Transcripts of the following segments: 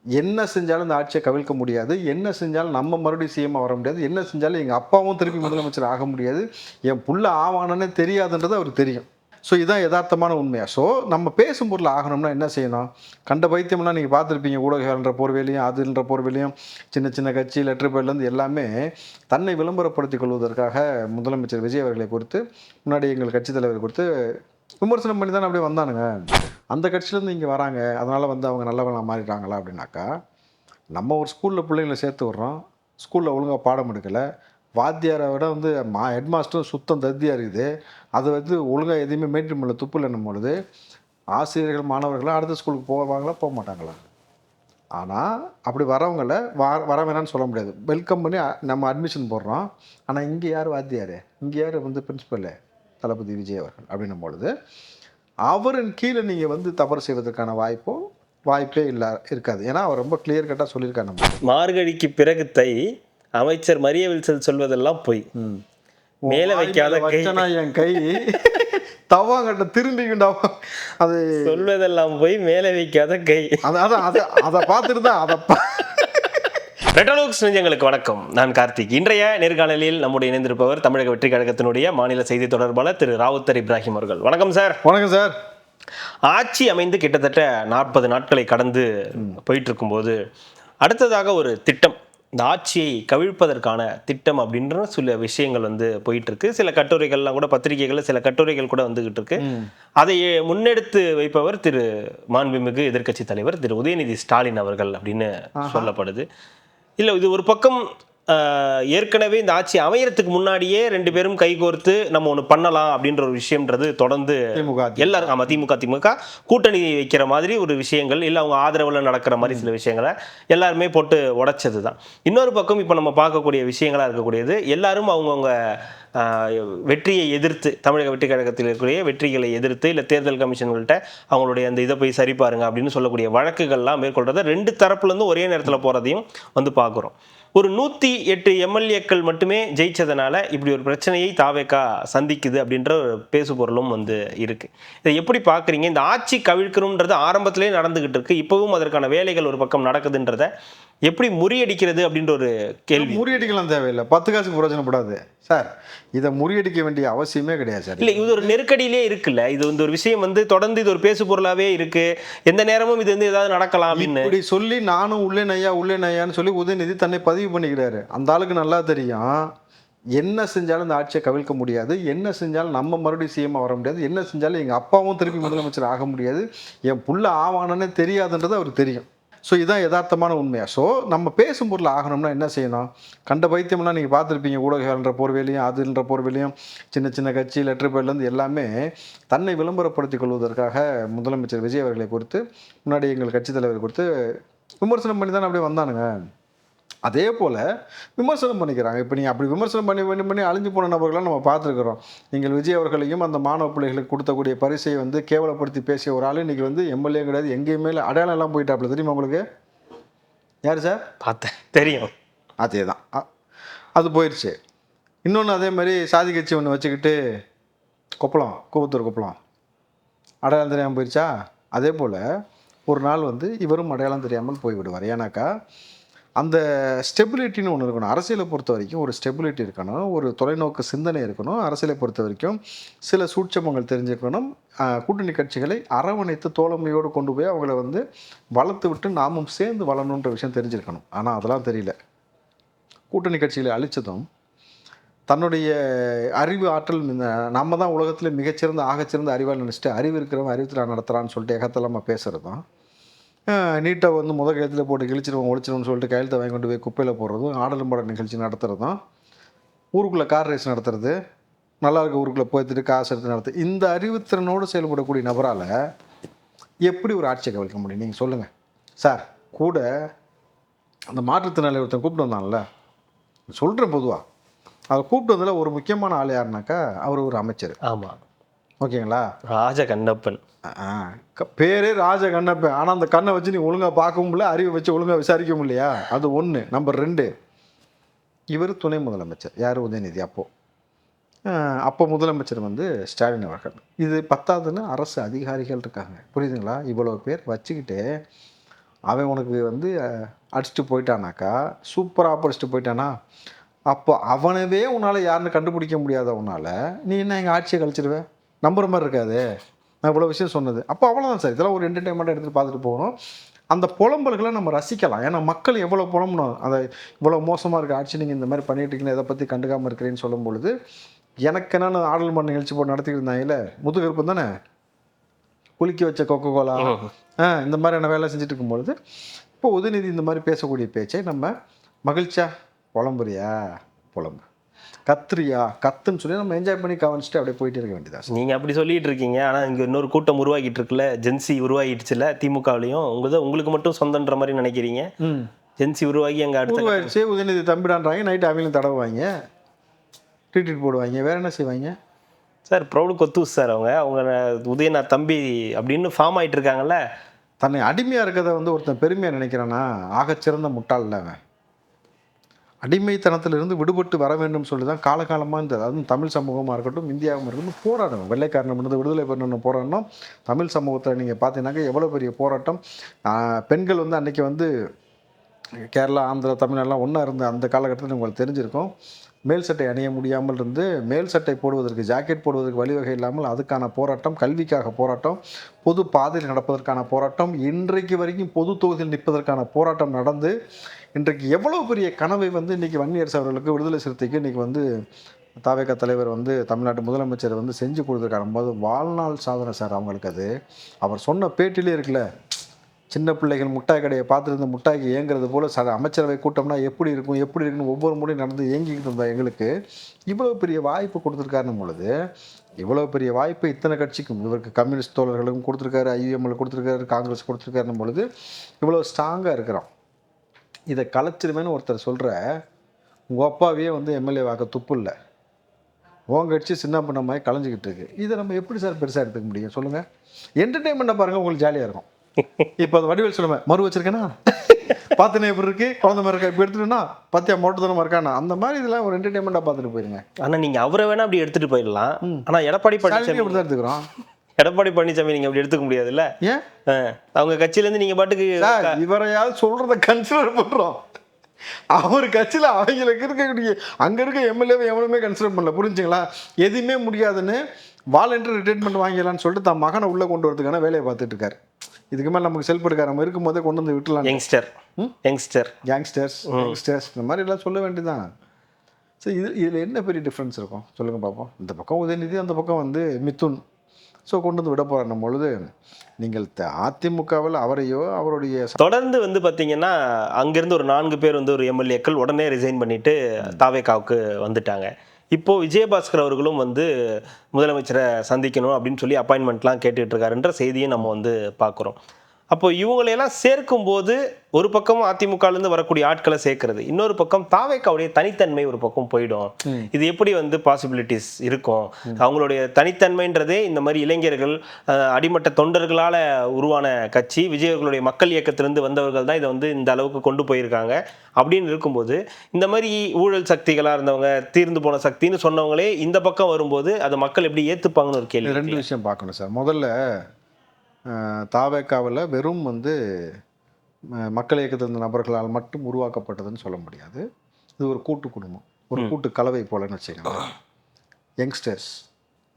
என்ன செஞ்சாலும் இந்த ஆட்சியை கவிழ்க்க முடியாது, என்ன செஞ்சாலும் நம்ம மறுபடியும் சிஎம் வர முடியாது, என்ன செஞ்சாலும் எங்கள் அப்பாவும் திருப்பி முதலமைச்சர் ஆக முடியாது, என் புள்ள ஆவானே தெரியாதுன்றது அவருக்கு தெரியும். ஸோ இதுதான் யதார்த்தமான உண்மையா. ஸோ நம்ம பேசும் பொருள் ஆகணும்னா என்ன செய்யணும்? கண்ட பைத்தியம்லாம் நீங்கள் பார்த்துருப்பீங்க, ஊடகன்ற போர்வையிலையும் அதுன்ற போர்வையிலையும் சின்ன சின்ன கட்சி லெட்டர் பேர்லேருந்து எல்லாமே தன்னை விளம்பரப்படுத்திக் கொள்வதற்காக முதலமைச்சர் விஜய் அவர்களை குறித்து முன்னாடி எங்கள் கட்சித் தலைவர் குறித்து விமர்சனம் பண்ணி தானே அப்படியே வந்தானுங்க. அந்த கட்சியிலேருந்து இங்கே வராங்க, அதனால் வந்து அவங்க நல்லவங்களா மாறிட்டாங்களா அப்படின்னாக்கா, நம்ம ஒரு ஸ்கூலில் பிள்ளைங்களை சேர்த்து விட்றோம், ஸ்கூலில் ஒழுங்காக பாடம் எடுக்கலை, வாத்தியாரை விட வந்து ஹெட் மாஸ்டரும் சுத்தம் தத்தியாக இருக்குது, அது வந்து ஒழுங்காக எதையுமே மெயின்டைன் பண்ணல, துப்பு இல்லைன்னும் பொழுது ஆசிரியர்கள் மாணவர்களாக அடுத்த ஸ்கூலுக்கு போவாங்களா போக மாட்டாங்களா? ஆனால் அப்படி வரவங்கள வர வேணான்னு சொல்ல முடியாது, வெல்கம் பண்ணி நம்ம அட்மிஷன் போடுறோம். ஆனால் இங்கே யார் வாத்தியார், இங்கே யார் வந்து பிரின்ஸிபலு தளபதி விஜய் அவர்கள் அப்படின்னும் பொழுது அவரின் கீழே நீங்கள் வந்து தவறு செய்வதற்கான வாய்ப்பே இல்லை இருக்காது. ஏன்னா அவர் ரொம்ப கிளியர் கட்டாக சொல்லியிருக்காரு. நம்ம மார்கழிக்கு பிறகு தை, அமைச்சர் மரிய வில்சன் சொல்வதெல்லாம் பொய், மேலே வைக்காத என் கை தவாங்கட்ட திரும்பிக்கிண்டா, அது சொல்வதெல்லாம் போய் மேலே வைக்காத கை. அதை பார்த்துட்டு தான் அதை ரெட்டலோக்ஸ் நெஞ்சங்களுக்கு வணக்கம். நான் கார்த்திக். இன்றைய நேர்காணலில் நம்முடைய இணைந்திருப்பவர் தமிழக வெற்றி கழகத்தினுடைய மாநில செய்தி தொடர்பாளர் திரு ராவுத்தர் இப்ராஹிம் அவர்கள். வணக்கம் சார். வணக்கம் சார். ஆட்சி அமைந்து கிட்டத்தட்ட 40 நாட்களை கடந்து போயிட்டு இருக்கும்போது அடுத்ததாக ஒரு திட்டம், இந்த ஆட்சியை கவிழ்ப்பதற்கான திட்டம் அப்படின்ற சில விஷயங்கள் வந்து போயிட்டு இருக்கு. சில கட்டுரைகள்லாம் கூட பத்திரிகைகள் சில கட்டுரைகள் கூட வந்துகிட்டு இருக்கு. அதை முன்னெடுத்து வைப்பவர் திரு மாண்புமிகு எதிர்க்கட்சி தலைவர் திரு உதயநிதி ஸ்டாலின் அவர்கள் அப்படின்னு சொல்லப்படுது. இல்லை, இது ஒரு பக்கம் ஏற்கனவே இந்த ஆட்சி அமையறதுக்கு முன்னாடியே 2 பேரும் கைகோர்த்து நம்ம ஒன்று பண்ணலாம் அப்படின்ற ஒரு விஷயம்ன்றது தொடர்ந்து எல்லாரும் திமுக கூட்டணி வைக்கிற மாதிரி ஒரு விஷயங்கள், இல்லை அவங்க ஆதரவில் நடக்கிற மாதிரி சில விஷயங்களை எல்லாருமே போட்டு உடைச்சது தான். இன்னொரு பக்கம் இப்போ நம்ம பார்க்கக்கூடிய விஷயங்களாக இருக்கக்கூடியது, எல்லாரும் அவங்கவுங்க வெற்றியை எதிர்த்து, தமிழக வெற்றி கழகத்தில் இருக்கக்கூடிய வெற்றிகளை எதிர்த்து, இல்லை தேர்தல் கமிஷன்கள்கிட்ட அவங்களுடைய அந்த இதை போய் சரி பாருங்க அப்படின்னு சொல்லக்கூடிய வழக்குகள்லாம் மேற்கொள்றத 2 தரப்புலேருந்து ஒரே நேரத்தில் போகிறதையும் வந்து பார்க்குறோம். ஒரு 108 எம்எல்ஏக்கள் மட்டுமே ஜெயிச்சதுனால இப்படி ஒரு பிரச்சனையை தாவேகா சந்திக்குது அப்படின்ற ஒரு பேசுபொருளும் வந்து இருக்கு. இதை எப்படி பார்க்குறீங்க? இந்த ஆட்சி கவிழ்க்கணுன்றது ஆரம்பத்திலே நடந்துகிட்டு இருக்கு, இப்பவும் அதற்கான வேலைகள் ஒரு பக்கம் நடக்குதுன்றத எப்படி முறியடிக்கிறது அப்படின்ற ஒரு கேள்வி. முறியடிக்கலாம் தேவையில்லை, 10 காசுக்கு பிரயோஜனப்படாது சார். இதை முறியடிக்க வேண்டிய அவசியமே கிடையாது சார். இல்லை, இது ஒரு நெருக்கடியிலே இருக்குல்ல, இது வந்து ஒரு விஷயம் வந்து தொடர்ந்து இது ஒரு பேசு பொருளாவே இருக்கு, எந்த நேரமும் இது வந்து ஏதாவது நடக்கலாம் அப்படின்னு இப்படி சொல்லி நானும் உள்ளே நையான்னு சொல்லி உதயநிதி தன்னை பதிவு பண்ணிக்கிறாரு. அந்த ஆளுக்கு நல்லா தெரியும், என்ன செஞ்சாலும் இந்த ஆட்சியை கவிழ்க்க முடியாது, என்ன செஞ்சாலும் நம்ம மறுபடியும் சிஎம் வர முடியாது, என்ன செஞ்சாலும் எங்கள் அப்பாவும் திருப்பி முதலமைச்சர் ஆக முடியாது, என் புள்ள ஆவானே தெரியாதுன்றது அவருக்கு தெரியும். ஸோ இதுதான் யதார்த்தமான உண்மையா. ஸோ நம்ம பேசும் பொருள் ஆகணும்னா என்ன செய்யணும்? கண்ட பைத்தியம்லாம் நீங்கள் பார்த்துருப்பீங்க, ஊடகன்ற போர்வையிலையும் அதுன்ற போர்வையிலையும் சின்ன சின்ன கட்சி லெட்டர் பேர்லேருந்து எல்லாமே தன்னை விளம்பரப்படுத்திக் கொள்வதற்காக முதலமைச்சர் விஜய் அவர்களை குறித்து முன்னாடி எங்கள் கட்சித் தலைவர் குறித்து விமர்சனம் பண்ணி தானே அப்படியே வந்தானுங்க. அதே போல் விமர்சனம் பண்ணிக்கிறாங்க. இப்போ நீங்கள் அப்படி விமர்சனம் பண்ணி அழிஞ்சு போன நபர்களாக நம்ம பார்த்துருக்குறோம். நீங்கள் விஜய் அவர்களையும் அந்த மாணவ பிள்ளைகளுக்கு கொடுத்தக்கூடிய பரிசை வந்து கேவலப்படுத்தி பேசிய ஒரு ஆள் இன்றைக்கி வந்து எம்எல்ஏ கிடையாது, எங்கேயுமே அடையாளம் எல்லாம் போயிட்டாப்புல. தெரியுமா உங்களுக்கு? யார் சார்? பார்த்தேன், தெரியும். அதே தான், அது போயிடுச்சு. இன்னொன்று அதே மாதிரி சாதி கட்சி ஒன்று வச்சுக்கிட்டு கூவத்தூர் கொப்பளம் அடையாளம் தெரியாமல் போயிடுச்சா? அதே போல் ஒரு நாள் வந்து இவரும் அடையாளம் தெரியாமல் போய்விடுவார். ஏன்னாக்கா அந்த ஸ்டெபிலிட்டின்னு ஒன்று இருக்கணும். அரசியலை பொறுத்த வரைக்கும் ஒரு ஸ்டெபிலிட்டி இருக்கணும், ஒரு தொலைநோக்கு சிந்தனை இருக்கணும். அரசியலை பொறுத்த வரைக்கும் சில சூட்சமங்கள் தெரிஞ்சுக்கணும். கூட்டணி கட்சிகளை அரவணைத்து தோழமையோடு கொண்டு போய் அவங்கள வந்து வளர்த்து விட்டு நாமும் சேர்ந்து வளரணுன்ற விஷயம் தெரிஞ்சிருக்கணும். ஆனால் அதெல்லாம் தெரியல. கூட்டணி கட்சிகளை அழித்ததும் தன்னுடைய அறிவு ஆற்றல், நம்ம தான் உலகத்தில் மிகச்சிறந்த ஆகச்சிறந்த அறிவால் நினச்சிட்டு அறிவு இருக்கிறவன் அறிவுத்திறன் நடத்துகிறான்னு சொல்லிட்டு எகத்தலாமல் பேசுகிறது தான். நீட்டாக வந்து முதல் கையத்தில் போட்டு கிழிச்சிருவோம் ஒழிச்சிருவோம்னு சொல்லிட்டு கையெழுத்தை வாங்கி கொண்டு போய் குப்பையில் போடுறதும், ஆடலும் பாடல் நிகழ்ச்சி நடத்துகிறதும், ஊருக்குள்ளே கார் ரேஸ் நடத்துறது, நல்லா இருக்க ஊருக்குள்ளே போய்த்துட்டு காசு எடுத்து நடத்து, இந்த அறிவுத்திறனோடு செயல்படக்கூடிய நபரால் எப்படி ஒரு ஆட்சியை கவிழ்க்க முடியும்? நீங்கள் சொல்லுங்கள் சார். கூட அந்த மாற்றுத்திறனாளி ஒருத்தன் கூப்பிட்டு வந்தான்ல, சொல்கிறேன் பொதுவாக, அதை கூப்பிட்டு வந்ததில் ஒரு முக்கியமான ஆள் யாருனாக்கா அவர் ஒரு அமைச்சர். ஆமாம், ஓகேங்களா? ராஜ கண்ணப்பன். பேரே ராஜ கண்ணப்பன். ஆனால் அந்த கண்ணை வச்சு நீ ஒழுங்காக பார்க்கவும் இல்லை, அறிவை வச்சு ஒழுங்காக விசாரிக்கவும் இல்லையா? அது ஒன்று. நம்பர் 2, இவர் துணை முதலமைச்சர். யார்? உதயநிதி. அப்போ முதலமைச்சர் வந்து ஸ்டாலின் அவர்கள். இது 10ஆவதுன்னு அரசு அதிகாரிகள் இருக்காங்க, புரியுதுங்களா? இவ்வளோ பேர் வச்சுக்கிட்டு அவன் உனக்கு வந்து அடிச்சுட்டு போயிட்டானாக்கா, சூப்பராக அடிச்சுட்டு போயிட்டானா, அப்போ அவனவே உன்னால் யாருன்னு கண்டுபிடிக்க முடியாதவனால நீ என்ன எங்கள் ஆட்சியை கழிச்சிடுவே? நம்புற மாதிரி இருக்காது. நான் இவ்வளோ விஷயம் சொன்னது. அப்போ அவ்வளோதான் சார். இதெல்லாம் ஒரு என்டர்டெயின்மெண்ட்டாக எடுத்துகிட்டு பார்த்துட்டு போகணும். அந்த புலம்பல்களை நம்ம ரசிக்கலாம். ஏன்னா மக்கள் எவ்வளோ புலம்பணும், அதை இவ்வளோ மோசமாக இருக்க ஆட்சி நீங்கள் இந்த மாதிரி பண்ணிட்டு இருக்கீங்க, இதை பற்றி கண்டுக்காமல் இருக்கிறேன்னு சொல்லும் பொழுது, எனக்கு என்னென்ன ஆடல்மன்ற நிகழ்ச்சி போட்டு நடத்திட்டு இருந்தாங்கல்ல, முதுகெருப்பு தானே, குளிக்க வச்ச கொக்கோ கோலா, இந்த மாதிரியான வேலை செஞ்சுட்டு இருக்கும்பொழுது, இப்போ உதயநிதி இந்த மாதிரி பேசக்கூடிய பேச்சை நம்ம மகிழ்ச்சியா புலம்புறியா புலம்பு, கத்துறியா கத்துன்னு சொல்லி நம்ம என்ஜாய் பண்ணி கவனிச்சுட்டு அப்படியே போயிட்டு இருக்க வேண்டியதா. நீங்க அப்படி சொல்லிட்டு இருக்கீங்க, ஆனா இங்க இன்னொரு கூட்டம் உருவாகிட்டு இருக்குல்ல, ஜென்சி உருவாகிடுச்சுல திமுகவிலையும், உங்களுக்கு மட்டும் சொந்தன்ற மாதிரி நினைக்கிறீங்க? ஜென்சி உருவாகி அங்கே உருவாயிடுச்சு. உதயநிதி தம்பிடான்றாங்க, நைட்டு அவங்களும் தடவுவாங்க, ட்ரீட் போடுவாங்க, வேற என்ன செய்வாங்க சார்? Proud கொத்தூஸ் sir. அவங்க உதயநாத் தம்பி அப்படின்னு ஃபார்ம் ஆகிட்டு இருக்காங்கல்ல. தன்னை அடிமையாக இருக்கிறத வந்து ஒருத்தன் பெருமையாக நினைக்கிறான்னா ஆகச்சிறந்த முட்டாள் இல்லை அவன். அடிமைத்தனத்திலிருந்து விடுபட்டு வர வேண்டும் சொல்லி தான் காலகாலமாக இந்த, அதுவும் தமிழ் சமூகமாக இருக்கட்டும் இந்தியாவும் இருக்கட்டும் போராடணும். வெள்ளைக்காரனை வந்து விடுதலை பண்ணணும் போராடணும். தமிழ் சமூகத்தில் நீங்கள் பார்த்தீங்கன்னாக்கா எவ்வளோ பெரிய போராட்டம். பெண்கள் வந்து அன்றைக்கி வந்து கேரளா, ஆந்திரா, தமிழ்நாடுலாம் ஒன்றா இருந்த அந்த காலகட்டத்தில் உங்களுக்கு தெரிஞ்சிருக்கும். மேல் சட்டை அணிய முடியாமல் இருந்து மேல் சட்டை போடுவதற்கு, ஜாக்கெட் போடுவதற்கு வழிவகை இல்லாமல் அதுக்கான போராட்டம், கல்விக்காக போராட்டம், பொது பாதையில் நடப்பதற்கான போராட்டம், இன்றைக்கு வரைக்கும் பொது தொகுதியில் நிற்பதற்கான போராட்டம் நடந்து இன்றைக்கு எவ்வளோ பெரிய கனவை வந்து இன்றைக்கி வன்னியரசு அவர்களுக்கு, விடுதலை சிறுத்தைக்கு இன்றைக்கி வந்து தாவேகா தலைவர் வந்து தமிழ்நாட்டு முதலமைச்சர் வந்து செஞ்சு கொடுத்துருக்காரு போது வாழ்நாள் சாதனை சார் அவங்களுக்கு. அது அவர் சொன்ன பேட்டிலே இருக்குல்ல, சின்ன பிள்ளைகள் முட்டாய் கடையை பார்த்துட்டு முட்டாய்க்கு ஏங்குறது போல் அமைச்சரவை கூட்டம்னா எப்படி இருக்கும் எப்படி இருக்குன்னு ஒவ்வொரு முறையும் நடந்து ஏங்கிக்கிட்டு இருந்தால் எங்களுக்கு இவ்வளோ பெரிய வாய்ப்பு கொடுத்துருக்காருன்னு பொழுது, இவ்வளோ பெரிய வாய்ப்பு இத்தனை கட்சிக்கும், இவருக்கு கம்யூனிஸ்ட் தோழர்களுக்கும் கொடுத்துருக்காரு, ஐஎம்எல் கொடுத்துருக்காரு, காங்கிரஸ் கொடுத்துருக்காருன்னு பொழுது இவ்வளோ ஸ்ட்ராங்காக இருக்கிறோம். இதை கலைச்சிருவேன்னு ஒருத்தர் சொல்கிற, உங்கள் அப்பாவே வந்து எம்எல்ஏ வாக்க துப்பு இல்லை, உங்க கட்சி சின்ன பண்ண மாதிரி கலைஞ்சிக்கிட்டு இருக்கு. இதை நம்ம எப்படி சார் பெருசாக எடுத்துக்க முடியும் சொல்லுங்கள்? என்டர்டெயின்மெண்ட்டை பாருங்கள், உங்களுக்கு ஜாலியாக இருக்கும். இப்போ அது வடிவேல் சொல்லுவேன், மறு வச்சிருக்கேன்னா பார்த்துனே எப்படி இருக்கு, குழந்தை மாதிரி இருக்கா, இப்போ எடுத்துட்டுனா பத்தியா மோட்டத்தனமாக இருக்கானா, அந்த மாதிரி இதெல்லாம் ஒரு என்டர்டெயின்மெண்ட்டாக பார்த்துட்டு போயிருங்க. ஆனால் நீங்கள் அவரை வேணா அப்படி எடுத்துகிட்டு போயிடலாம். ஆனால் எடப்பாடி பழனிசாமி அப்படி தான் எடுத்துக்கிறோம். எடப்பாடி பழனிசாமி நீங்கள் அப்படி எடுத்துக்க முடியாதுல்ல. ஏன்? அவங்க கட்சியிலேருந்து நீங்கள் பாட்டுக்கு இவரையாவது சொல்கிறத கன்சிடர் பண்ணுறோம். அவர் கட்சியில் அவங்களுக்கு இருக்கக்கூடிய அங்கே இருக்க எம்எல்ஏவை எவனுமே கன்சிடர் பண்ணல. புரிஞ்சுங்களா? எதுவுமே முடியாதுன்னு வாலண்டரி ரிட்டைர்மெண்ட் வாங்கிடலான்னு சொல்லிட்டு தன் மகனை உள்ளே கொண்டு வரதுக்கான வேலையை பார்த்துட்டு இருக்காரு. இதுக்கு மேலே நமக்கு செல்ஃப் எடுக்க நம்ம இருக்கும் போதே கொண்டு வந்து விட்டுலாம். கேங்ஸ்டர்ஸ் இந்த மாதிரி எல்லாம் சொல்ல வேண்டியதான். ஸோ இதில் என்ன பெரிய டிஃப்ரென்ஸ் இருக்கும் சொல்லுங்கள் பார்ப்போம். இந்த பக்கம் உதயநிதி, அந்த பக்கம் வந்து மிதுன். ஸோ கொண்டு வந்து விட போகிற பொழுது நீங்கள் அதிமுகவில் அவரையோ அவருடைய தொடர்ந்து வந்து பார்த்தீங்கன்னா அங்கேருந்து ஒரு 4 பேர் வந்து ஒரு எம்எல்ஏக்கள் உடனே ரிசைன் பண்ணிட்டு தாவேகாவுக்கு வந்துட்டாங்க. இப்போது விஜயபாஸ்கர் அவர்களும் வந்து முதலமைச்சரை சந்திக்கணும் அப்படின்னு சொல்லி அப்பாயின்மெண்ட்லாம் கேட்டுட்டு இருக்காருன்ற செய்தியை நம்ம வந்து பார்க்குறோம். அப்போ இவங்களையெல்லாம் சேர்க்கும்போது ஒரு பக்கம் அதிமுகலேருந்து வரக்கூடிய ஆட்களை சேர்க்கறது, இன்னொரு பக்கம் தாவேகாவுடைய தனித்தன்மை ஒரு பக்கம் போயிடும். இது எப்படி வந்து பாசிபிலிட்டிஸ் இருக்கும்? அவங்களுடைய தனித்தன்மைன்றதே இந்த மாதிரி இளைஞர்கள், அடிமட்ட தொண்டர்களால் உருவான கட்சி, விஜயர்களுடைய மக்கள் இயக்கத்திலிருந்து வந்தவர்கள் தான் இதை வந்து இந்த அளவுக்கு கொண்டு போயிருக்காங்க. அப்படின்னு இருக்கும்போது இந்த மாதிரி ஊழல் சக்திகளாக இருந்தவங்க, தீர்ந்து போன சக்தின்னு சொன்னவங்களே இந்த பக்கம் வரும்போது அதை மக்கள் எப்படி ஏற்றுப்பாங்கன்னு ஒரு கேள்வி. 2 விஷயம் பார்க்கணும் சார். முதல்ல தாவேகாவில் வெறும் வந்து மக்கள் இயக்கத்தில் இருந்த நபர்களால் மட்டும் உருவாக்கப்பட்டதுன்னு சொல்ல முடியாது. இது ஒரு கூட்டு குடும்பம், ஒரு கூட்டு கலவை போலன்னு வச்சுக்கோங்க. யங்ஸ்டர்ஸ்,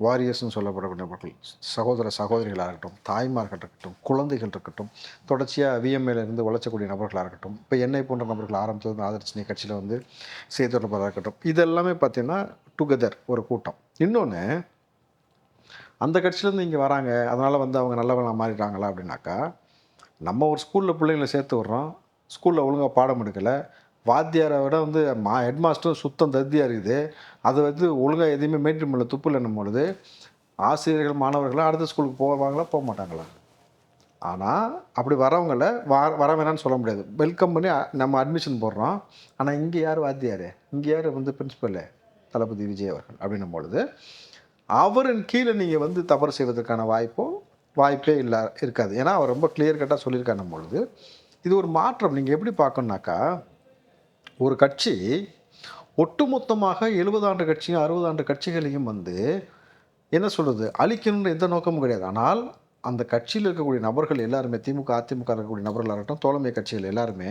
வாரியர்ஸ்னு சொல்லப்படக்கூடிய நபர்கள், சகோதர சகோதரிகளாக இருக்கட்டும், தாய்மார்கள் இருக்கட்டும், குழந்தைகள் இருக்கட்டும், தொடர்ச்சியாக விஎம்ஏலேருந்து உழைச்சக்கூடிய நபர்களாக இருக்கட்டும், இப்போ என்னை போன்ற நபர்கள் ஆரம்பித்தது ஆதரிச்சினி கட்சியில் வந்து செய்தொடர்பதாக இருக்கட்டும், இதெல்லாமே பார்த்திங்கன்னா டுகெதர் ஒரு கூட்டம். இன்னொன்று, அந்த கட்சியிலேருந்து இங்கே வராங்க, அதனால் வந்து அவங்க நல்லவங்களாக மாறிடுறாங்களா அப்படின்னாக்கா, நம்ம ஒரு ஸ்கூலில் பிள்ளைங்களை சேர்த்து விட்றோம், ஸ்கூலில் ஒழுங்காக பாடம் எடுக்கலை, வாத்தியாரை விட வந்து ஹெட் மாஸ்டரும் சுத்தம் தத்தியாக இருக்குது, அதை வந்து ஒழுங்காக எதையுமே மெயின்டைன் பண்ணல, துப்பு இல்லைன்னும் பொழுது ஆசிரியர்கள் மாணவர்களாக அடுத்த ஸ்கூலுக்கு போவாங்களா போக மாட்டாங்களா? ஆனால் அப்படி வரவங்கள வர வேணான்னு சொல்ல முடியாது. வெல்கம் பண்ணி நம்ம அட்மிஷன் போடுறோம். ஆனால் இங்கே யார் வாத்தியார், இங்கே யார் வந்து பிரின்ஸிபல் தளபதி விஜய் அவர்கள் அப்படின்னும் பொழுது அவரின் கீழே நீங்கள் வந்து தவறு செய்வதற்கான வாய்ப்பே இருக்காது. ஏன்னா அவர் ரொம்ப கிளியர் கட்டாக சொல்லியிருக்காருன்னும் பொழுது இது ஒரு மாற்றம். நீங்கள் எப்படி பார்க்கணுன்னாக்கா, ஒரு கட்சி ஒட்டுமொத்தமாக 70 ஆண்டு கட்சியும் 60 ஆண்டு கட்சிகளையும் வந்து என்ன சொல்கிறது, அழிக்கணுன்ற எந்த நோக்கமும் கிடையாது. ஆனால் அந்த கட்சியில் இருக்கக்கூடிய நபர்கள் எல்லாருமே, திமுக அதிமுக இருக்கக்கூடிய நபர்களாக இருக்கட்டும், தோழமை கட்சிகள் எல்லாருமே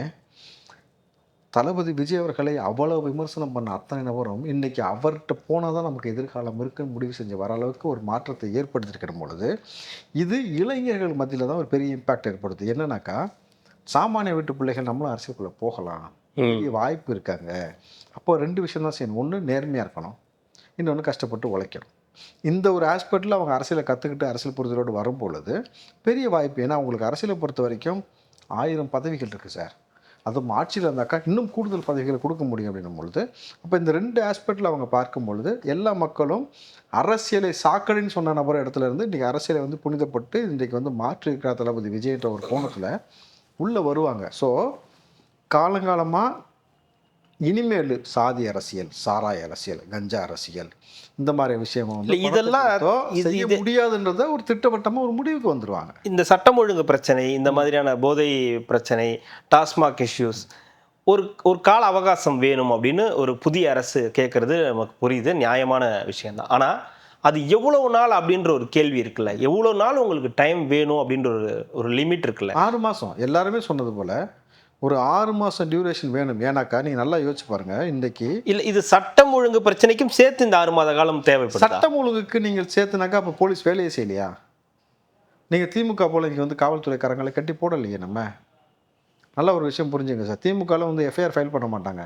தளபதி விஜய் அவர்களை அவ்வளவு விமர்சனம் பண்ண அத்தனை நபரும் இன்னைக்கு அவர்கிட்ட போனால் தான் நமக்கு எதிர்காலம் இருக்குன்னு முடிவு செஞ்சு வர அளவுக்கு ஒரு மாற்றத்தை ஏற்படுத்தியிருக்கிற பொழுது, இது இளைஞர்கள் மத்தியில் தான் ஒரு பெரிய இம்பேக்ட் ஏற்படுது. என்னன்னாக்கா, சாமானிய வீட்டு பிள்ளைகள் நம்மளும் அரசியலுக்குள்ளே போகலாம், பெரிய வாய்ப்பு இருக்காங்க. அப்போ 2 விஷயம் தான் செய்யணும். ஒன்று நேர்மையாக இருக்கணும், இன்னொன்று கஷ்டப்பட்டு உழைக்கணும். இந்த ஒரு ஆஸ்பெக்டில் அவங்க அரசியலை கற்றுக்கிட்டு அரசியல் புரிதலோடு வரும்பொழுது பெரிய வாய்ப்பு. ஏன்னா அவங்களுக்கு அரசியலை பொறுத்த வரைக்கும் 1000 பதவிகள் இருக்குது சார். அதுவும் ஆட்சியில் இருந்தாக்கா இன்னும் கூடுதல் பதவிகளை கொடுக்க முடியும் அப்படின்னும் பொழுது, அப்போ இந்த 2 ஆஸ்பெக்டில் அவங்க பார்க்கும் பொழுது எல்லா மக்களும் அரசியலை சாக்கடைன்னு சொன்ன நபர் இடத்துல இருந்து இன்றைக்கி அரசியலை வந்து புனிதப்பட்டு இன்றைக்கு வந்து மாற்றி இருக்கிற தளபதி விஜய்ன்ற ஒரு கோணத்தில் உள்ளே வருவாங்க. ஸோ காலங்காலமாக இனிமேல் சாதி அரசியல், சாராய அரசியல், கஞ்சா அரசியல், இந்த மாதிரி விஷயம் வந்து இதெல்லாம் செய்ய முடியாதுன்றத ஒரு திட்டவட்டமாக ஒரு முடிவுக்கு வந்துடுவாங்க. இந்த சட்டம் ஒழுங்கு பிரச்சனை, இந்த மாதிரியான போதை பிரச்சனை, டாஸ்மாக் இஷ்யூஸ், ஒரு கால அவகாசம் வேணும் அப்படின்னு ஒரு புதிய அரசு கேட்கறது நமக்கு புரியுது, நியாயமான விஷயம்தான். ஆனால் அது எவ்வளவு நாள் அப்படின்ற ஒரு கேள்வி இருக்குல்ல, எவ்வளோ நாள் உங்களுக்கு டைம் வேணும் அப்படின்ற ஒரு லிமிட் இருக்குல்ல. 6 மாதம் எல்லாருமே சொன்னது போல் ஒரு 6 மாதம் டியூரேஷன் வேணும். ஏன்னாக்கா நீங்கள் நல்லா யோசிச்சு பாருங்கள், இன்றைக்கி இல்லை இது சட்டம் ஒழுங்கு பிரச்சனைக்கும் சேர்த்து இந்த 6 மாத காலம் தேவைப்படும். சட்டம் ஒழுங்குக்கு நீங்கள் சேர்த்துனாக்கா அப்போ போலீஸ் வேலையை செய்யலையா? நீங்கள் திமுக போல் இங்கே வந்து காவல்துறைக்காரங்களை கட்டி போடலையே. நம்ம நல்ல ஒரு விஷயம் புரிஞ்சுங்க சார். திமுகவில் வந்து எஃப்ஐஆர் ஃபைல் பண்ண மாட்டாங்க.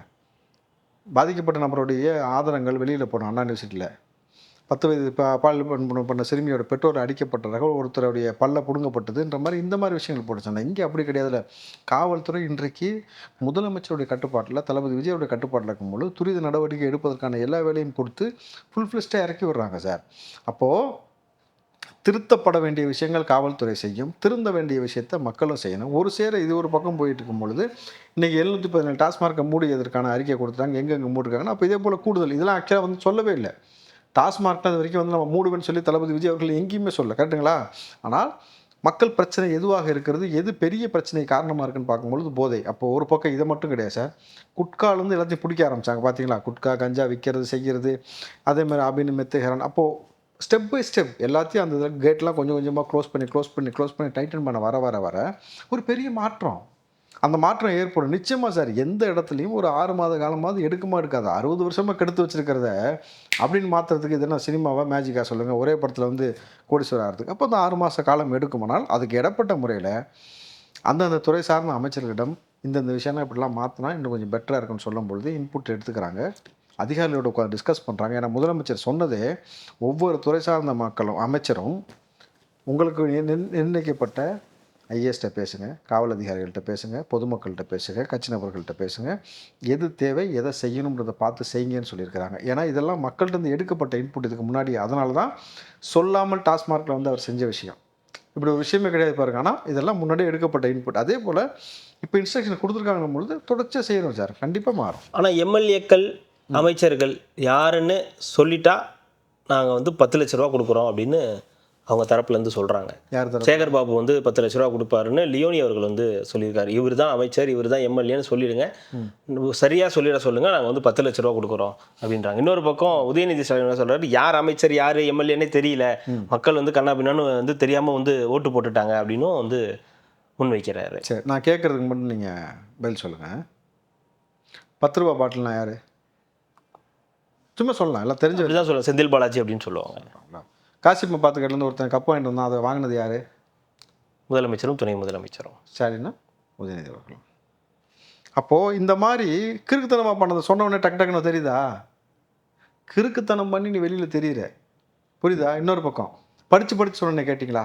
பாதிக்கப்பட்ட நபருடைய ஆதாரங்கள் வெளியில் போனோம். அண்ணா யூனிவர்சிட்டியில் 10 வயது பால் பண்ண சிறுமியோட பெற்றோர் அடிக்கப்பட்டதாக ஒருத்தருடைய பல்ல பிடுங்கப்பட்டதுன்ற மாதிரி இந்த மாதிரி விஷயங்கள் போட்டுச்சாங்க. இங்கே அப்படி கிடையாதுல்ல. காவல்துறை இன்றைக்கு முதலமைச்சருடைய கட்டுப்பாட்டில், தளபதி விஜயோடைய கட்டுப்பாட்டில் இருக்கும்போது துரித நடவடிக்கை எடுப்பதற்கான எல்லா வேலையும் கொடுத்து ஃபுல் ஃப்ளெஷ்டாக இறக்கி விடுறாங்க சார். அப்போது திருத்தப்பட வேண்டிய விஷயங்கள் காவல்துறை செய்யும், திருந்த வேண்டிய விஷயத்தை மக்களும் செய்யணும். ஒரு சேர இது ஒரு பக்கம் போயிட்டு இருக்கும் பொழுது இன்றைக்கி 717 டாஸ்மார்க்கை மூடியதற்கான அறிக்கை கொடுத்துட்டாங்க. எங்கெங்கே மூடிருக்காங்கன்னா அப்போ இதே போல் கூடுதல் இதெல்லாம் ஆக்சுவலாக வந்து சொல்லவே இல்லை. டாஸ்மார்க் அது வரைக்கும் வந்து நம்ம மூடுவேன்னு சொல்லி தளபதி விஜய் அவர்கள் எங்கேயுமே சொல்ல, கரெக்டுங்களா? ஆனால் மக்கள் பிரச்சனை எதுவாக இருக்கிறது, எது பெரிய பிரச்சனை காரணமாக இருக்குன்னு பார்க்கும்பொழுது போதை. அப்போது ஒரு பக்கம் இதை மட்டும் கிடையாது சார், குட்காலேருந்து எல்லாத்தையும் பிடிக்க ஆரம்பித்தாங்க. பார்த்தீங்களா, குட்கா கஞ்சா விற்கிறது செய்கிறது, அதேமாதிரி அபின் மெத்து ஹெரான். அப்போது ஸ்டெப் பை ஸ்டெப் எல்லாத்தையும் அந்த கேட்லாம் கொஞ்சம் கொஞ்சமாக க்ளோஸ் பண்ணி டைட்டன் பண்ண வர ஒரு பெரிய மாற்றம், அந்த மாற்றம் ஏற்படும் நிச்சயமாக சார். எந்த இடத்துலையும் ஒரு 6 மாத காலமாவது எடுக்குமா எடுக்காது. 60 வருஷமாக கெடுத்து வச்சுருக்கிறத அப்படின்னு மாற்றுறதுக்கு இது என்ன சினிமாவாக மேஜிக்காக சொல்லுங்கள். ஒரே படத்தில் வந்து கோடீஸ்வரர் ஆகிறதுக்கு அப்போ அந்த 6 மாத காலம் எடுக்குமானால் அதுக்கு இடப்பட்ட முறையில் அந்தந்த துறை சார்ந்த அமைச்சர்களிடம் இந்தந்த விஷயம்லாம் இப்படிலாம் மாற்றினா இன்னும் கொஞ்சம் பெட்டராக இருக்குன்னு சொல்லும் பொழுது இன்புட் எடுத்துக்கிறாங்க, அதிகாரிகளோட உட்காந்து டிஸ்கஸ் பண்ணுறாங்க. ஏன்னா முதலமைச்சர் சொன்னதே ஒவ்வொரு துறை சார்ந்த மக்களும் அமைச்சரும் உங்களுக்கு நிர்ணயிக்கப்பட்ட ஐஏஎஸ்கிட்ட பேசுங்க, காவல் அதிகாரிகள்கிட்ட பேசுங்க, பொதுமக்கள்கிட்ட பேசுங்க, கட்சி நபர்கள்ட்ட பேசுங்க, எது தேவை எதை செய்யணுன்றதை பார்த்து செய்யுங்கன்னு சொல்லியிருக்கிறாங்க. ஏன்னா இதெல்லாம் மக்கள்கிட்ட எடுக்கப்பட்ட இன்புட் இதுக்கு முன்னாடி. அதனால தான் சொல்லாமல் டாஸ்மார்க்கில் வந்து அவர் செஞ்ச விஷயம் இப்படி ஒரு விஷயமே கிடையாது பாருங்க. ஆனால் இதெல்லாம் முன்னாடியே எடுக்கப்பட்ட இன்புட். அதே போல் இப்போ இன்ஸ்ட்ரக்ஷன் கொடுத்துருக்காங்கன்னும் பொழுது தொடர்ச்சியாக செய்யணும் சார், கண்டிப்பாக மாறும். ஆனால் எம்எல்ஏக்கள் அமைச்சர்கள் யாருன்னு சொல்லிட்டா நாங்கள் வந்து 10 லட்ச ரூபா கொடுக்குறோம் அப்படின்னு அவங்க தரப்புலேருந்து சொல்கிறாங்க. யார் தரப்பு? சேகர் பாபு வந்து 10 லட்ச ரூபா கொடுப்பாருன்னு லியோனி அவர்கள் வந்து சொல்லியிருக்காரு. இவர் தான் அமைச்சர், இவர் தான் எம்எல்ஏன்னு சொல்லிடுங்க, சரியாக சொல்லிட சொல்லுங்கள், நாங்கள் வந்து 10 லட்ச ரூபா கொடுக்குறோம் அப்படின்றாங்க. இன்னொரு பக்கம் உதயநிதி ஸ்டாலின் சொல்கிறாரு, யார் அமைச்சர் யார் எம்எல்ஏன்னே தெரியல, மக்கள் வந்து கண்ணாபின்னான்னு வந்து தெரியாமல் வந்து ஓட்டு போட்டுட்டாங்க அப்படின்னும் வந்து முன்வைக்கிறாரு. சரி, நான் கேட்குறதுக்கு மட்டும் நீங்கள் பதில் சொல்லுங்கள். 10 ரூபா பாட்டில்னா யார்? சும்மா சொல்லலாம், எல்லாம் தெரிஞ்சு தான் சொல்லுவாங்க, செந்தில் பாலாஜி அப்படின்னு சொல்லுவாங்க. காசிப்பை பார்த்துக்கிட்டேருந்து ஒருத்தன் கப்பு வாங்கிட்டு வந்தான், அதை வாங்கினது யார்? முதலமைச்சரும் துணை முதலமைச்சரும். ஸ்டாலினா உதயநிதி அவர்களும். அப்போது இந்த மாதிரி கிறுக்குத்தனமாக பண்ணதை சொன்னவொடனே டக்குன்னு தெரியுதா? கிறுக்குத்தனம் பண்ணி நீ வெளியில் தெரியுற, புரியுதா? இன்னொரு பக்கம் படித்து சொன்னே கேட்டிங்களா?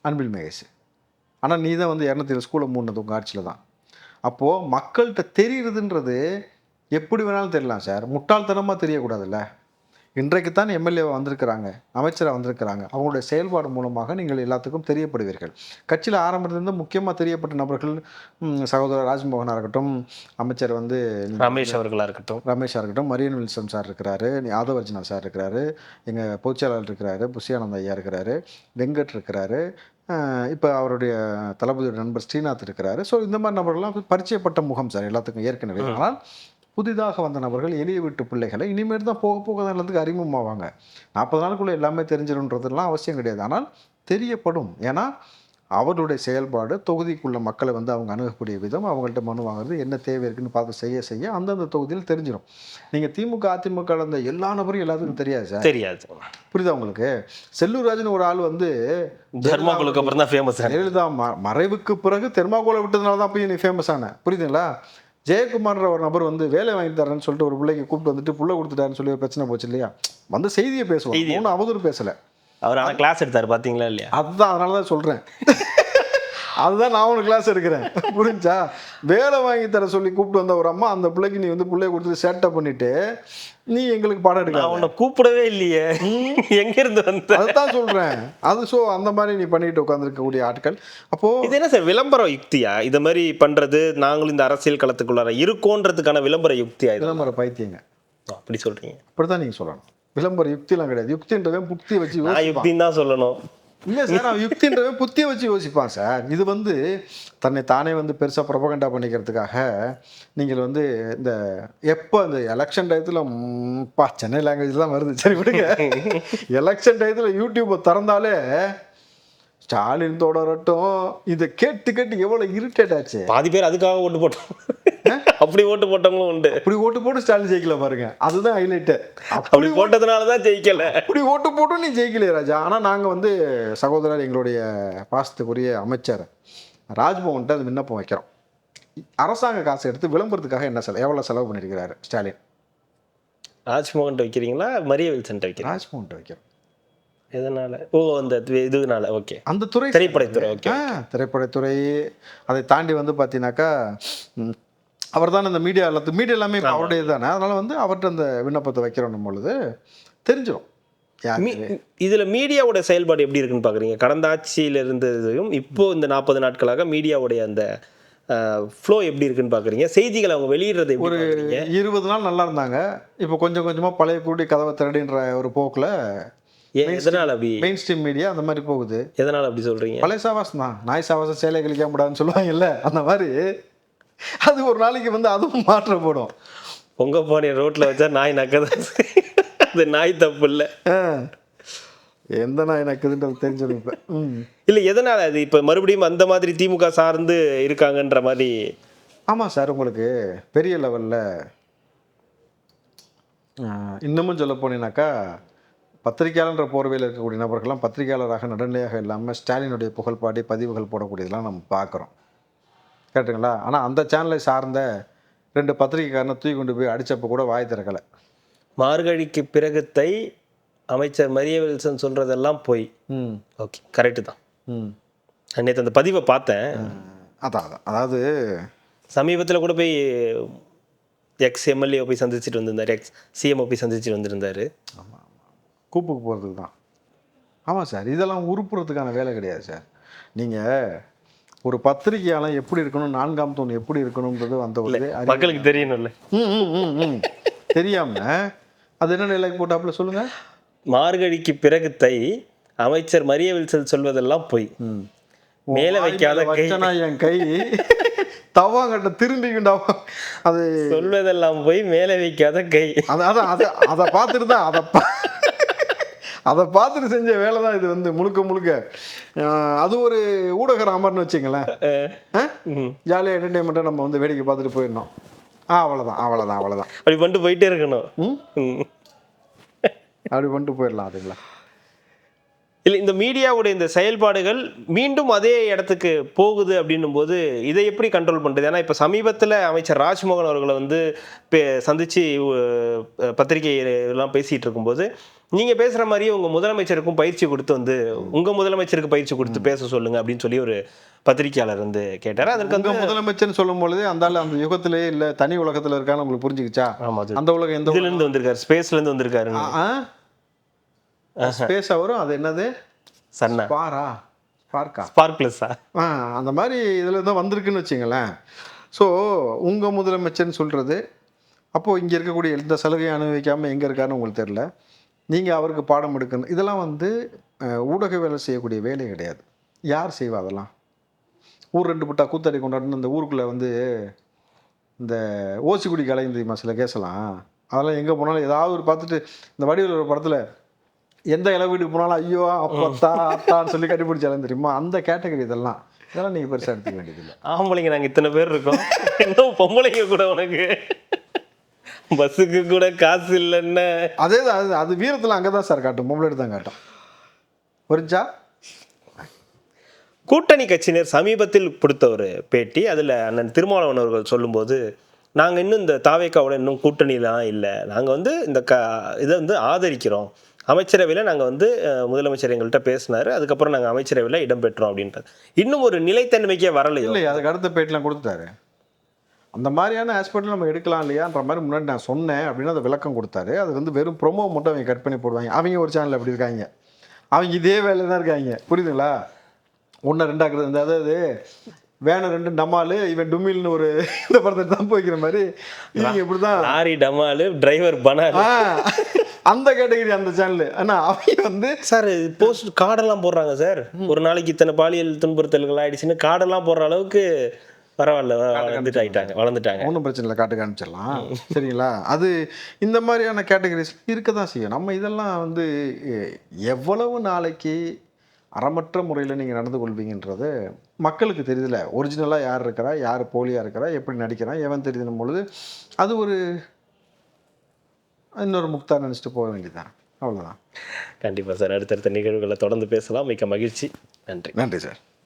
அன்பில் மகேஷ். ஆனால் நீ தான் வந்து 207 ஸ்கூலை மூடினது உங்கள் ஆட்சியில் தான். அப்போது மக்கள்கிட்ட தெரியுறதுன்றது எப்படி வேணாலும் தெரியலாம் சார், முட்டாள்தனமாக தெரியக்கூடாதுல்ல. இன்றைக்கு தான் எம்எல்ஏ வந்திருக்கிறாங்க, அமைச்சராக வந்திருக்கிறாங்க, அவங்களுடைய செயல்பாடு மூலமாக நீங்கள் எல்லாத்துக்கும் தெரியப்படுவீர்கள். கட்சியில் ஆரம்பத்திலிருந்து முக்கியமாக தெரியப்பட்ட நபர்கள் சகோதரர் ராஜ்மோகனாக இருக்கட்டும், அமைச்சர் வந்து ரமேஷாக இருக்கட்டும், மரியன் வில்சன் சார் இருக்கிறாரு, ஆதவர்ஜனா சார் இருக்கிறாரு, எங்கள் பொதுச்செயலாளர் இருக்கிறாரு, புஷியானந்த ஐயா இருக்கிறாரு, வெங்கட் இருக்கிறாரு, இப்போ அவருடைய தளபதியோட நண்பர் ஸ்ரீநாத் இருக்கிறாரு. ஸோ இந்த மாதிரி நபர்கள்லாம் பரிச்சயப்பட்ட முகம் சார் எல்லாத்துக்கும் ஏற்கனவே. ஆனால் புதிதாக வந்த நபர்கள் எளிய வீட்டு பிள்ளைகளை இனிமேல் தான் போக போக தான் எல்லாத்துக்கும் அறிமுகமாவாங்க. 40 நாளுக்குள்ளே எல்லாமே தெரிஞ்சிடும்ன்றதுலாம் அவசியம் கிடையாது. ஆனால் தெரியப்படும். ஏன்னா அவர்களுடைய செயல்பாடு, தொகுதிக்குள்ள மக்களை வந்து அவங்க அணுகக்கூடிய விதம், அவங்கள்ட்ட மனு வாங்குறது, என்ன தேவை இருக்குன்னு பார்த்து செய்ய செய்ய அந்தந்த தொகுதியில் தெரிஞ்சிடும். நீங்கள் திமுக அதிமுக கலந்த எல்லா நபரும் எல்லாத்துக்கும் தெரியாது சார். தெரியாது. புரியுதா உங்களுக்கு? செல்லூர் ராஜன் ஒரு ஆள் வந்து தர்மாக்குளுக்கு அப்புறம் தான் ஃபேமஸ். ஜெயலலிதா மறைவுக்கு பிறகு தெர்மாகோலை விட்டதுனால தான் போய் நீ ஃபேமஸ் ஆன. புரியுதுங்களா? ஜெயக்குமார்ன்ற ஒரு நபர் வந்து வேலை வாங்கி தரேன்னு சொல்லிட்டு ஒரு பிள்ளைக்கு கூப்பிட்டு வந்துட்டு புள்ள கொடுத்துட்டாருன்னு சொல்லி ஒரு பிரச்சனை போச்சு இல்லையா? வந்து செய்தியை பேசுவாங்க, ஒன்றும் அவதூறு பேசலை. அவர் ஆனால் கிளாஸ் எடுத்தார் பார்த்தீங்களா இல்லையா? அதுதான், அதனால தான் சொல்கிறேன். அதுதான் நான் ஒரு கிளாஸ் எடுக்கிறேன். புரிஞ்சா? வேலை வாங்கி தர சொல்லி கூப்பிட்டு வந்த ஒரு அம்மா அந்த பிள்ளைக்கு நீ வந்து பிள்ளைய கொடுத்துட்டு சேட்டை பண்ணிட்டு நீ எங்களுக்கு பாடம் எடுக்க அவனை கூப்பிடவே இல்லையே, எங்க இருந்து வந்து? அதுதான் சொல்றேன். அது ஸோ அந்த மாதிரி நீ பண்ணிட்டு உட்காந்துருக்கக்கூடிய ஆட்கள். அப்போ இது என்ன சார் விளம்பர யுக்தியா இதை மாதிரி பண்றது? நாங்களும் இந்த அரசியல் களத்துக்குள்ளார இருக்கோன்றதுக்கான விளம்பர யுக்தியா? விளம்பர பைத்தியங்க. அப்படி சொல்றீங்க? அப்படிதான் நீங்க சொல்லணும். விளம்பர யுக்திலாம் கிடையாது. யுக்தின்றவன் புக்தியை வச்சு யுக்தின்னு தான் சொல்லணும். இல்லை சார், அவன் யுக்தின்றவன் புத்தியை வச்சு யோசிப்பான் சார். இது வந்து தன்னை தானே வந்து பெருசாக ப்ரொபகண்டா பண்ணிக்கிறதுக்காக நீங்கள் வந்து இந்த எப்போ இந்த எலெக்ஷன் டயத்தில் சென்னை லாங்குவேஜ் தான் வருது, சரி விடுங்க. எலெக்ஷன் டயத்தில் யூடியூப்பை திறந்தாலே ஸ்டாலின் தொடரட்டும் இதை கேட்டு கேட்டு எவ்வளோ இரிட்டேட் ஆச்சு. பாதி பேர் அதுக்காக ஓட்டு போட்டோம். அப்படி ஓட்டு போட்டவங்களும் உண்டு. அப்படி ஓட்டு போட்டு ஸ்டாலின் ஜெயிக்கல பாருங்க, அதுதான் ஹைலைட்டு. அப்படி போட்டதுனால தான் ஜெயிக்கல. அப்படி ஓட்டு போட்டும் நீ ஜெயிக்கலையே ராஜா. ஆனால் நாங்கள் வந்து சகோதரர் எங்களுடைய பாசத்துக்குரிய அமைச்சர் ராஜ்பவன்கிட்ட அது விண்ணப்பம் வைக்கிறோம். அரசாங்க காசு எடுத்து விளம்பரத்துக்காக என்ன எவ்வளோ செலவு பண்ணியிருக்கிறாரு ஸ்டாலின்? ராஜ்மோகன் வைக்கிறீங்களா மரிய வில்சன் வைக்கிறீங்க? ராஜ்பவன் வைக்கிறோம். எதனால? ஓ, அந்த இதுனால. ஓகே, அந்த துறை திரைப்படத்துறை. ஓகே, திரைப்படத்துறை. அதை தாண்டி வந்து பார்த்தீங்கன்னாக்கா அவர் தான் இந்த மீடியா எல்லாமே அவருடைய தானே. அதனால வந்து அவர்கிட்ட அந்த விண்ணப்பத்தை வைக்கிறோம் பொழுது தெரிஞ்சிடும். இதுல மீடியாவோட செயல்பாடு எப்படி இருக்குன்னு பாக்குறீங்க? கடந்த ஆட்சியில இருந்ததையும் இப்போ இந்த 40 நாட்களாக மீடியாவுடைய அந்த ஃப்ளோ எப்படி இருக்குன்னு பாக்குறீங்க? செய்திகளை அவங்க வெளியிடுறது ஒரு 20 நாள் நல்லா இருந்தாங்க. இப்போ கொஞ்சம் கொஞ்சமா பழைய கூட்டி கதவை திரடின்ற ஒரு போக்குல எதனால அப்படி மெயின் ஸ்ட்ரீம் மீடியா அந்த மாதிரி போகுது. எதனால அப்படி சொல்றீங்க? பழைய சாவாசம் தான். நாய் சாவாசம் சேலை கழிக்க முடியாதுன்னு சொல்லுவாங்கல்ல, அந்த மாதிரி அது ஒரு நாளைக்கு வந்து அதுவும் மாற்றப்படும். பொங்க போன ரோட்ல வச்சா நாய் நக்கதான். அது நாய் தப்பு இல்லை. எந்த நாய் நக்குதுன்றது தெரிஞ்சிடும் இப்போ. இல்லை, எதனால அது இப்போ மறுபடியும் அந்த மாதிரி திமுக சார்ந்து இருக்காங்கன்ற மாதிரி? ஆமாம் சார், உங்களுக்கு பெரிய லெவலில் இன்னமும் சொல்ல போனீங்கன்னாக்கா பத்திரிகையாளன்ற போர்வையில் இருக்கக்கூடிய நபர்கள்லாம் பத்திரிகையாளராக நடுநிலையாக இல்லாமல் ஸ்டாலினுடைய புகழ்பாடி பதிவுகள் போடக்கூடியதெல்லாம் நம்ம பார்க்குறோம். கேட்டுங்களா? ஆனால் அந்த சேனலை சார்ந்த 2 பத்திரிகைக்காரனை தூக்கி கொண்டு போய் அடித்தப்போ கூட வாய் திறக்கலை. மார்கழிக்கு பிறகு தை அமைச்சர் மரிய வில்சன் சொல்கிறதெல்லாம் போய். ஓகே, கரெக்டு தான். நேற்று அந்த பதிவை பார்த்தேன். அதான் அதாவது சமீபத்தில் கூட போய் எக்ஸ் எம்எல்ஏ போய் சந்திச்சுட்டு வந்திருந்தார், எக்ஸ் சிஎம்ஓ போய் சந்திச்சுட்டு வந்திருந்தார். ஆமாம், கூப்புக்கு போகிறதுக்கு தான். ஆமாம் சார், இதெல்லாம் உருப்புறதுக்கான வேலை கிடையாது சார். நீங்கள் ஒரு பத்திரிகையாளன் எப்படி இருக்கணும், 4ஆம் தூண் எப்படி இருக்கணும்ன்றது அந்த ஒரு மக்களுக்கு தெரியணும்ல. தெரியாம அது என்ன நிலைக்கு போட்டாப்புல சொல்லுங்க. மார்கழிக்கு பிறகு தை அமைச்சர் மரிய வில்சன் சொல்வதெல்லாம் போய் மேல வைக்காத என் கை தவாங்கட்ட திரும்பிக்கிண்டா, அது சொல்வதெல்லாம் போய் மேலே வைக்காத கை. அதான் அதை பார்த்துட்டு தான் அதை பார்த்துட்டு செஞ்ச வேலை தான் இது வந்து முழுக்க முழுக்க. அது ஒரு ஊடக ராமர்னு வச்சுங்களேன். ஜாலியாக என்டர்டெயின்மெண்ட்டாக நம்ம வந்து வேடிக்கை பார்த்துட்டு போயிடணும். அவ்வளோதான். அப்படி பண்ணிட்டு போயிட்டே இருக்கணும். அப்படி பண்ணிட்டு போயிடலாம். அதுங்களா இல்லை, இந்த மீடியாவுடைய இந்த செயல்பாடுகள் மீண்டும் அதே இடத்துக்கு போகுது அப்படின்னும் போது இதை எப்படி கண்ட்ரோல் பண்ணுறது? ஏன்னா இப்போ சமீபத்தில் அமைச்சர் ராஜ்மோகன் அவர்களை வந்து சந்தித்து பத்திரிகை எல்லாம் பேசிகிட்டு இருக்கும்போது நீங்கள் பேசுகிற மாதிரியே உங்கள் முதலமைச்சருக்கும் பயிற்சி கொடுத்து வந்து உங்கள் முதலமைச்சருக்கு பயிற்சி கொடுத்து பேச சொல்லுங்கள் அப்படின்னு சொல்லி ஒரு பத்திரிகையாளர் வந்து கேட்டார். அதற்கு வந்து முதலமைச்சர்னு சொல்லும் பொழுது அந்த யுகத்திலே இல்லை தனி உலகத்தில் இருக்கான்னு உங்களுக்கு புரிஞ்சுக்கிச்சா? ஆமாம், அந்த உலகம் எந்த இதுலேருந்து வந்திருக்காரு, ஸ்பேஸ்லேருந்து வந்திருக்காரு. ஸ்பேஸ் வரும். அது என்னது? சன்னா ஸ்பார்க்லெஸ்ஸா? அந்த மாதிரி இதில் தான் வந்திருக்குன்னு வச்சுங்களேன். ஸோ உங்கள் முதலமைச்சர்னு சொல்கிறது அப்போது இங்கே இருக்கக்கூடிய எந்த சலுகையும் அனுபவிக்காமல் எங்கே இருக்காருன்னு உங்களுக்கு தெரியல. நீங்கள் அவருக்கு பாடம் எடுக்கணும். இதெல்லாம் வந்து ஊடக வேலை செய்யக்கூடிய வேலை கிடையாது. யார் செய்வா அதெல்லாம்? ஊர் 2 பட்டா கூத்தாடி கொண்டாடுன்னு அந்த ஊருக்குள்ளே வந்து இந்த ஓசிக்குடி கலைஞர் தெரியுமா சில கேஸெல்லாம், அதெல்லாம் எங்கே போனாலும் ஏதாவது ஒரு பார்த்துட்டு இந்த வடிவேலு ஒரு படத்தில் எந்த இலை வீட்டுக்கு போனாலும் ஐயோ அப்பத்தா அத்தான்னு சொல்லி கட்டிப்பிடிச்சாலும் தெரியுமா, அந்த கேட்டகரி இதெல்லாம் நீங்கள் பெருசாக எடுத்துக்க வேண்டியதில்லை. ஆம்பளைங்க நாங்கள் இத்தனை பேர் இருக்கோம், இன்னும் பொம்பளைங்க கூட உனக்கு பஸ்ஸுக்கு கூட காசு இல்லைன்னு. அதே தான் அது வீரத்தில் அங்கே தான் சார் காட்டும், பொம்பளை தான் காட்டும். புரிஞ்சா? கூட்டணி கட்சியினர் சமீபத்தில் கொடுத்த ஒரு பேட்டி, அதில் அண்ணன் திருமாவளவன் அவர்கள் சொல்லும்போது, நாங்கள் இன்னும் இந்த தாவேக்காவோட இன்னும் கூட்டணிலாம் இல்லை, நாங்கள் வந்து இந்த இதை வந்து ஆதரிக்கிறோம், அமைச்சரவையில் நாங்கள் வந்து முதலமைச்சர் எங்கள்கிட்ட பேசினார், அதுக்கப்புறம் நாங்கள் அமைச்சரவையில் இடம்பெற்றோம் அப்படின்றது. இன்னும் ஒரு நிலைத்தன்மைக்கே வரலையோ? இல்லை, அதுக்கு அடுத்த பேட்டிலாம் கொடுத்துட்டாரு. அந்த மாதிரியான ஆஸ்பெக்டில் நம்ம எடுக்கலாம் இல்லையான்ற மாதிரி முன்னாடி நான் சொன்னேன் அப்படின்னு அதை விளக்கம் கொடுத்தாரு. அது வந்து வெறும் ப்ரொமோ மட்டும் அவங்க கட் பண்ணி போடுவாங்க. அவங்க ஒரு சேனல் அப்படி இருக்காங்க, அவங்க இதே வேலையில் தான் இருக்காங்க. புரியுதுங்களா? ஒன்று ரெண்டாக்குறது இந்த அதாவது வேணும் 2 டமாலு இவன் டுமில்னு ஒரு இந்த படத்தை தான் போய்க்கிற மாதிரி இவங்க இப்படி தான் லாரி டமாலு டிரைவர் பனாலு அந்த கேட்டகரி அந்த சேனல். ஆனால் அவங்க வந்து சார் போஸ்ட் கார்டெல்லாம் போடுறாங்க சார், ஒரு நாளைக்கு இத்தனை பாலியல் துன்புறுத்தல்கள் ஆயிடுச்சுன்னு கார்டெல்லாம் போடுற அளவுக்கு பரவாயில்ல, வளர்ந்துட்டாங்க. ஒன்றும் பிரச்சனை இல்லை, காட்டுக்கு அனுப்பிச்சிடலாம். சரிங்களா? அது இந்த மாதிரியான கேட்டகரிஸ் இருக்க தான் செய்யும். நம்ம இதெல்லாம் வந்து எவ்வளவு நாளைக்கு அறமற்ற முறையில் நீங்கள் நடந்து கொள்வீங்கன்றது மக்களுக்கு தெரியுதுல. ஒரிஜினலாக யார் இருக்கிறா, யார் போலியாக இருக்கிறா, எப்படி நடிக்கிறான், எவன் தெரியுதுன்னும் பொழுது அது ஒரு இன்னொரு முக்தா நினச்சிட்டு போக வேண்டியதுதான். அவ்வளோதான். கண்டிப்பாக சார், அடுத்தடுத்த நிகழ்வுகளை தொடர்ந்து பேசலாம். மிக்க மகிழ்ச்சி. நன்றி. நன்றி சார்.